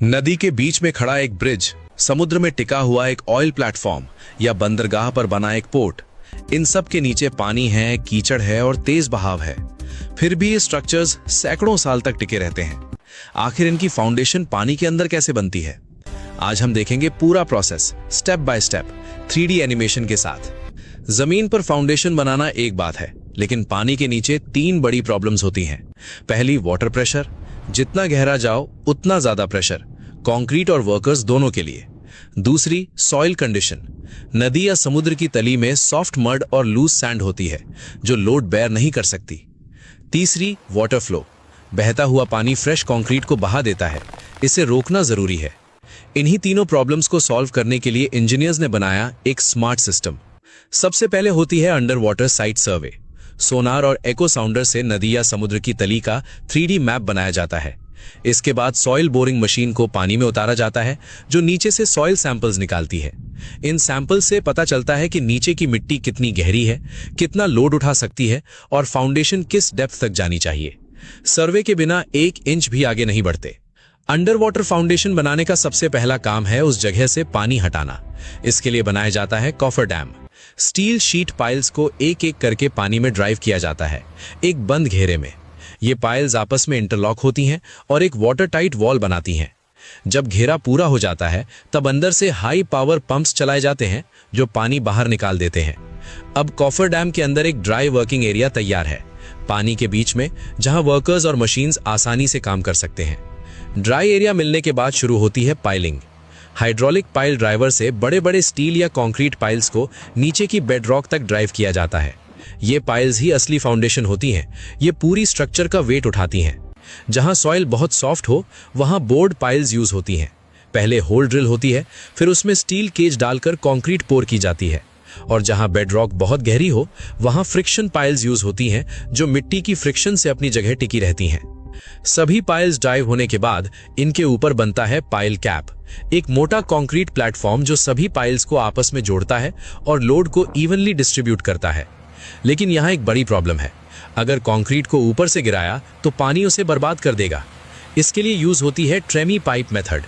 नदी के बीच में खड़ा एक ब्रिज, समुद्र में टिका हुआ एक ऑयल प्लेटफॉर्म या बंदरगाह पर बना एक पोर्ट, इन सब के नीचे पानी है, कीचड़ है और तेज बहाव है। फिर भी ये स्ट्रक्चर्स सैकड़ों साल तक टिके रहते हैं। आखिर इनकी फाउंडेशन पानी के अंदर कैसे बनती है? आज हम देखेंगे पूरा process step by step 3D animation के साथ। जमीन पर फाउंडेशन बनाना एक बात है, लेकिन पानी के नीचे 3 बड़ी प्रॉब्लम्स होती हैं। पहली, वाटर प्रेशर, जितना गहरा जाओ उतना ज्यादा प्रेशर, कंक्रीट और वर्कर्स दोनों के लिए। दूसरी, सॉइल कंडीशन, नदी या समुद्र की तली में सॉफ्ट मड और लूज सैंड होती है जो लोड बेयर नहीं कर सकती। तीसरी, वाटर फ्लो, बहता हुआ पानी फ्रेश कंक्रीट को बहा देता है, इसे रोकना जरूरी है। इन्हीं तीनों प्रॉब्लम्स को सॉल्व करने के लिए इंजीनियर्स ने बनाया एक स्मार्ट सिस्टम। सबसे पहले होती है अंडर वाटर साइट सर्वे। सोनार और एको साउंडर से नदी या समुद्र की तली का 3D मैप बनाया जाता है। इसके बाद सॉइल बोरिंग मशीन को पानी में उतारा जाता है, जो नीचे से सॉइल सैंपल्स निकालती है। इन सैंपल्स से पता चलता है कि नीचे की मिट्टी कितनी गहरी है, कितना लोड उठा सकती है और फाउंडेशन किस डेप्थ तक जानी चाहिए। सर्वे के बिना 1 इंच भी आगे नहीं बढ़ते। अंडर वाटर फाउंडेशन बनाने का सबसे पहला काम है उस जगह से पानी हटाना। इसके लिए बनाया जाता है coffer dam. Steel sheet piles को एक एक करके पानी में ड्राइव किया जाता है, एक बंद घेरे में। ये पाइल्स आपस में इंटरलॉक होती हैं और एक वाटर टाइट वॉल बनाती हैं। जब घेरा पूरा हो जाता है तब अंदर से हाई पावर पंप्स चलाए जाते हैं जो पानी बाहर निकाल देते हैं। अब कॉफर डैम के अंदर एक ड्राई वर्किंग एरिया तैयार है, पानी के बीच में, जहां वर्कर्स और मशीन्स आसानी से काम कर सकते हैं। ड्राई एरिया मिलने के बाद शुरू होती है पाइलिंग। हाइड्रोलिक पाइल ड्राइवर से बड़े बड़े स्टील या कंक्रीट पाइल्स को नीचे की बेडरॉक तक ड्राइव किया जाता है। ये पाइल्स ही असली फाउंडेशन होती हैं। ये पूरी स्ट्रक्चर का वेट उठाती हैं। जहां सॉइल बहुत सॉफ्ट हो वहां बोर्ड पाइल्स यूज होती हैं। पहले होल ड्रिल होती है, फिर उसमें स्टील केज डालकर कंक्रीट पोर की जाती है। और जहां बेडरॉक बहुत गहरी हो वहां फ्रिक्शन पाइल्स यूज होती हैं, जो मिट्टी की फ्रिक्शन से अपनी जगह टिकी रहती हैं। सभी पाइल्स ड्राइव होने के बाद इनके ऊपर बनता है पाइल कैप, एक मोटा कंक्रीट प्लेटफॉर्म जो सभी पाइल्स को आपस में जोड़ता है और लोड को इवनली डिस्ट्रीब्यूट करता है। लेकिन यहाँ एक बड़ी प्रॉब्लम है, अगर कंक्रीट को ऊपर से गिराया तो पानी उसे बर्बाद कर देगा। इसके लिए यूज होती है ट्रेमी पाइप मेथड।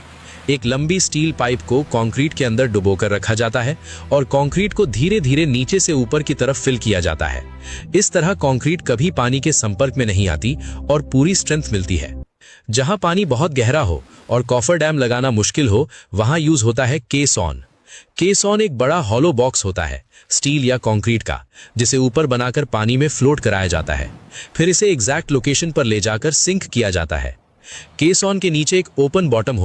एक लंबी स्टील पाइप को कंक्रीट के अंदर डुबोकर रखा जाता है और कंक्रीट को धीरे धीरे नीचे से ऊपर की तरफ फिल किया जाता है। इस तरह कंक्रीट कभी पानी के संपर्क में नहीं आती और पूरी स्ट्रेंथ मिलती है। जहां पानी बहुत गहरा हो और कॉफर डैम लगाना मुश्किल हो वहां यूज होता है केसॉन। केसॉन एक बड़ा हॉलो बॉक्स होता है, स्टील या कंक्रीट का, जिसे ऊपर बनाकर पानी में फ्लोट कराया जाता है। फिर इसे एग्जैक्ट लोकेशन पर ले जाकर सिंक किया जाता है। केसॉन के नीचे एक ओपन बॉटम